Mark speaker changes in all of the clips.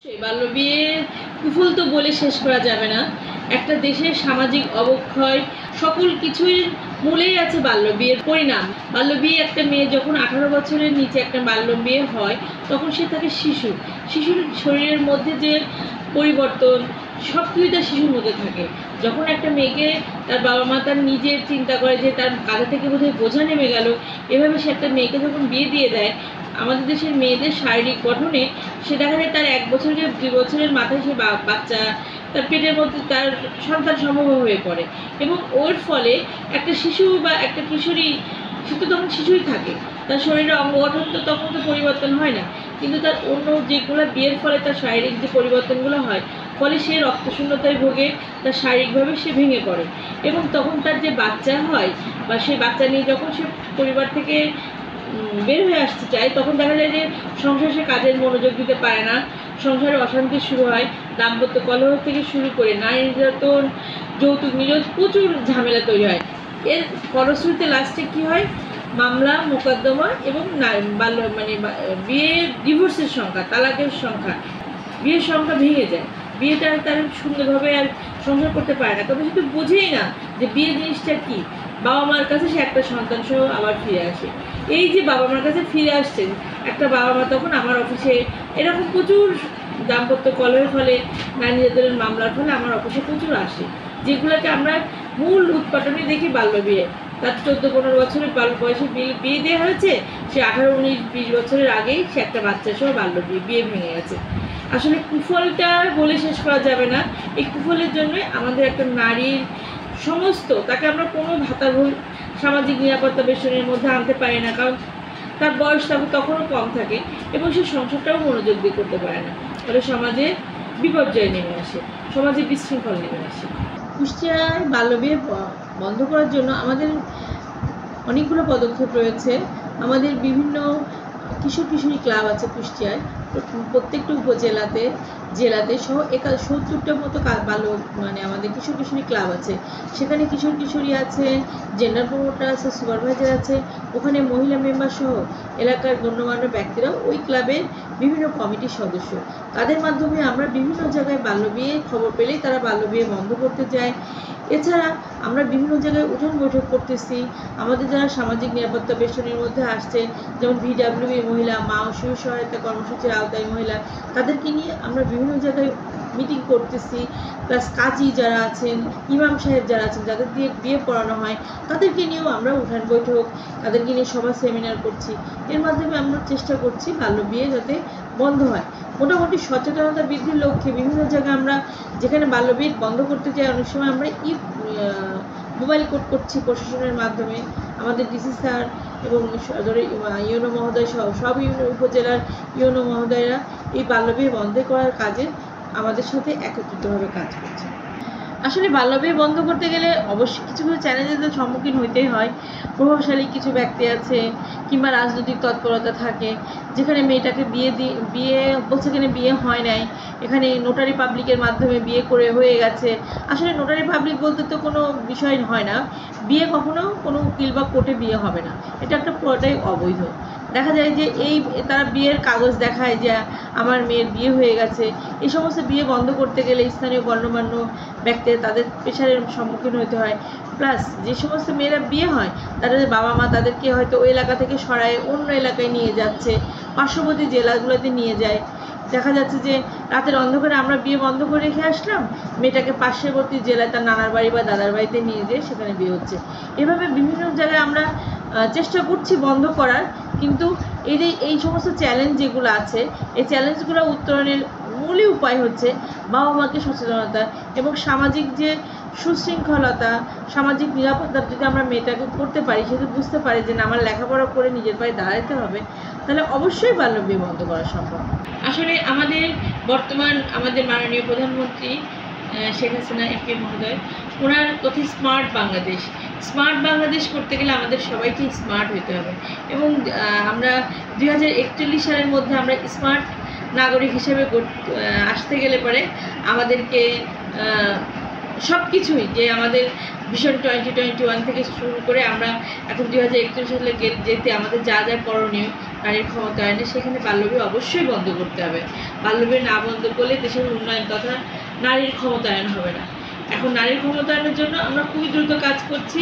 Speaker 1: বাল্যবিয়ের কুফল তো বলে শেষ করা যাবে না। একটা দেশের সামাজিক অবক্ষয় সকল কিছুর মূলেই আছে বাল্যবিয়ের পরিণাম। বাল্যবিয়ে একটা মেয়ে যখন 18 বছরের নিচে একটা বাল্যবিয়ে হয় তখন সে থাকে শিশু। শিশুর শরীরের মধ্যে যে পরিবর্তন সব কিছুই তার শিশুর মধ্যে থাকে। যখন একটা মেয়েকে তার বাবা মা তার নিজের চিন্তা করে যে তার কাঁধে থেকে বোধহয় বোঝা নেমে গেল, এভাবে সে একটা মেয়েকে যখন বিয়ে দিয়ে দেয়, আমাদের দেশের মেয়েদের শারীরিক গঠনে সে দেখা যায় তার 1 বছর কি 2 বছরের মাথায় সে বাচ্চা তার পেটের মধ্যে তার সন্তান সম্ভব হয়ে পড়ে এবং ওর ফলে একটা শিশু বা একটা কিশোরী, সে তো তখন শিশুই থাকে, তার শরীরের অঙ্গ গঠন তো তখন তো পরিবর্তন হয় না, কিন্তু তার অন্য যেগুলো বিয়ের ফলে তার শারীরিক যে পরিবর্তনগুলো হয় ফলে সে রক্তশূন্যতায় ভোগে, তার শারীরিকভাবে সে ভেঙে পড়ে এবং তখন তার যে বাচ্চা হয় বা সেই বাচ্চা নিয়ে যখন সে পরিবার থেকে বের হয়ে আসতে চায় তখন দেখা যায় যে সংসারে সে কাজের মনোযোগ দিতে পারে না, সংসারে অশান্তি শুরু হয়, দাম্পত্য কলহ থেকে শুরু করে নারী নির্যাতন, যৌতুক নিরোধ, প্রচুর ঝামেলা তৈরি হয়। এর ফলশ্রুতিতে লাস্টে কী হয়, মামলা মোকদ্দমা এবং বিয়ে ডিভোর্সের সংখ্যা, তালাকের সংখ্যা, বিয়ের সংখ্যা ভেঙে যায়। বিয়েটা তার সুন্দরভাবে আর সংসার করতে পারে না, তবে সে তো বোঝেই না যে বিয়ে জিনিসটা কী। বাবা মার কাছে সে একটা সন্তান সহ আবার ফিরে আসে। এই যে বাবা মার কাছে ফিরে আসছেন একটা বাবা মা, তখন আমার অফিসে এরকম প্রচুর দাম্পত্য কলহের ফলে, নারী নির্যাতনের মামলার ফলে আমার অফিসে প্রচুর আসে, যেগুলোকে আমরা মূল উৎপাটনে দেখি বাল্যবিয়ে। তার 14-15 বছরের বয়সে বিয়ে দেওয়া হয়েছে, সে 18-19-20 বছরের আগেই সে একটা বাচ্চা সহ বিয়ে ভেঙে গেছে। আসলে কুফলটা বলে শেষ করা যাবে না। এই কুফলের জন্যই আমাদের একটা নারীর সমস্ত, তাকে আমরা কোনো ভাতাভুল সামাজিক নিরাপত্তা বেতনের মধ্যে আনতে পারি না, কারণ তার বয়স তখনও কম থাকে এবং সে সংসারটাও মনোযোগ দিয়ে করতে পারে না, ফলে সমাজে বিপর্যয় নেমে আসে, সমাজে বিশৃঙ্খল নেমে আসে। কুষ্টিয়ায় বাল্যবিয়ে বন্ধ করার জন্য আমাদের অনেকগুলো পদক্ষেপ রয়েছে। আমাদের বিভিন্ন কিশোর কিশোরী ক্লাব আছে কুষ্টিয়ায়, প্রত্যেকটা উপজেলাতে জেলাতে সহ 70টার মতো আমাদের কিশোর কিশোরী ক্লাব আছে। সেখানে কিশোর কিশোরী আছে, জেন্ডার প্রমোটার আছে, সুপারভাইজার আছে, ওখানে মহিলা মেম্বার সহ এলাকার গণ্যমান্য ব্যক্তিরাও ওই ক্লাবের বিভিন্ন কমিটির সদস্য। তাদের মাধ্যমে আমরা বিভিন্ন জায়গায় বাল্যবিয়ে খবর পেলেই তারা বাল্যবিয়ে বন্ধ করতে যায়। এছাড়া আমরা বিভিন্ন জায়গায় উঠান বৈঠক করতেছি। আমাদের যারা সামাজিক নিরাপত্তা বেতনের মধ্যে আসছে, যেমন VWE মহিলা, মা ও শিশু সহায়তা কর্মসূচির আওতায় মহিলা, তাদেরকে নিয়ে আমরা বিভিন্ন জায়গায় মিটিং করতেছি। প্লাস কাজী যারা আছেন, ইমাম সাহেব যারা আছেন, যাদের দিয়ে বিয়ে পড়ানো হয়, তাদেরকে নিয়েও আমরা উঠান বৈঠক, তাদেরকে নিয়ে সভা সেমিনার করছি। এর মাধ্যমে আমরা চেষ্টা করছি বাল্যবিয়ে যাতে বন্ধ হয়। মোটামুটি সচেতনতা বৃদ্ধির লক্ষ্যে বিভিন্ন জায়গায় আমরা যেখানে বাল্যবিয়ে বন্ধ করতে যাই, অনেক সময় আমরা মোবাইল কোড করছি প্রশাসনের মাধ্যমে। আমাদের ডিসি স্যার এবং ইউনো মহোদয় সহ সব উপজেলার ইউনো মহোদয়রা এই বাল্যবিয়ে বন্ধ করার কাজে আমাদের সাথে একত্রিতভাবে কাজ করছে। আসলে বাল্যবিয়ে বন্ধ করতে গেলে অবশ্যই কিছু কিছু চ্যালেঞ্জের সম্মুখীন হইতেই হয়। প্রভাবশালী কিছু ব্যক্তি আছে কিংবা রাজনৈতিক তৎপরতা থাকে, যেখানে মেয়েটাকে বিয়ে বলছে এখানে বিয়ে হয় নাই, এখানে নোটারি পাবলিকের মাধ্যমে বিয়ে করে হয়ে গেছে। আসলে নোটারি পাবলিক বলতে তো কোনো বিষয় হয় না, বিয়ে কখনো কোনো উকিল বা কোর্টে বিয়ে হবে না, এটা একটা পুরোটাই অবৈধ। দেখা যায় যে তারা বিয়ের কাগজ দেখায় যে আমার মেয়ের বিয়ে হয়ে গেছে। এই সমস্ত বিয়ে বন্ধ করতে গেলে স্থানীয় গণ্যমান্য ব্যক্তিরা তাদের প্রেশারের সম্মুখীন হতে হয়। প্লাস যে সমস্ত মেয়েরা বিয়ে হয় তাদের বাবা মা তাদেরকে হয়তো ওই এলাকা থেকে সরায় অন্য এলাকায় নিয়ে যাচ্ছে, পার্শ্ববর্তী জেলাগুলোতে নিয়ে যায়। দেখা যাচ্ছে যে রাতের অন্ধকারে আমরা বিয়ে বন্ধ করে রেখে আসলাম, মেয়েটাকে পার্শ্ববর্তী জেলায় তার নানার বাড়ি বা দাদার বাড়িতে নিয়ে যেয়ে সেখানে বিয়ে হচ্ছে। এভাবে বিভিন্ন জায়গায় আমরা চেষ্টা করছি বন্ধ করার, কিন্তু এই সমস্ত চ্যালেঞ্জ যেগুলো আছে, এই চ্যালেঞ্জগুলো উত্তরণের মূলই উপায় হচ্ছে বাবা মাকে সচেতনতা এবং সামাজিক যে সুশৃঙ্খলতা, সামাজিক নিরাপত্তা। যদি আমরা মেয়েটাকে করতে পারি, সে যদি বুঝতে পারে যে না আমার লেখাপড়া করে নিজের পায়ে দাঁড়াতে হবে, তাহলে অবশ্যই বাল্যবিয়ে বন্ধ করা সম্ভব। আসলে আমাদের মাননীয় প্রধানমন্ত্রী শেখ হাসিনা MP মহোদয়, ওনার কথা স্মার্ট বাংলাদেশ করতে গেলে আমাদের সবাইকে স্মার্ট হতে হবে এবং আমরা 2041 সালের মধ্যে আমরা স্মার্ট নাগরিক হিসেবে আসতে গেলে পরে আমাদেরকে সব কিছুই যে আমাদের ভিশন 2021 থেকে শুরু করে আমরা এখন 2031 সালে যেতে আমাদের যা যা করণীয় নারীর ক্ষমতায়নে, সেখানে বাল্যবিয়ে অবশ্যই বন্ধ করতে হবে। বাল্যবিয়ে না বন্ধ করলে দেশের উন্নয়ন তথা নারীর ক্ষমতায়ন হবে না। এখন নারীর ক্ষমতায়নের জন্য আমরা খুবই দ্রুত কাজ করছি।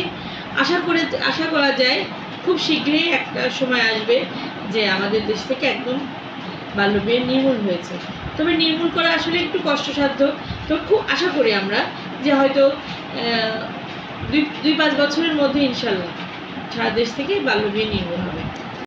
Speaker 1: আশা করা যায় খুব শীঘ্রই একটা সময় আসবে যে আমাদের দেশ থেকে একদম বাল্যবিয়ে নির্মূল হয়েছে। তবে নির্মূল করা আসলে একটু কষ্টসাধ্য। তো খুব আশা করি আমরা যে হয়তো 2-5 বছরের মধ্যে ইনশাল্লাহ সারা দেশ থেকে বাল্যবিয়ে নির্মূল হবে।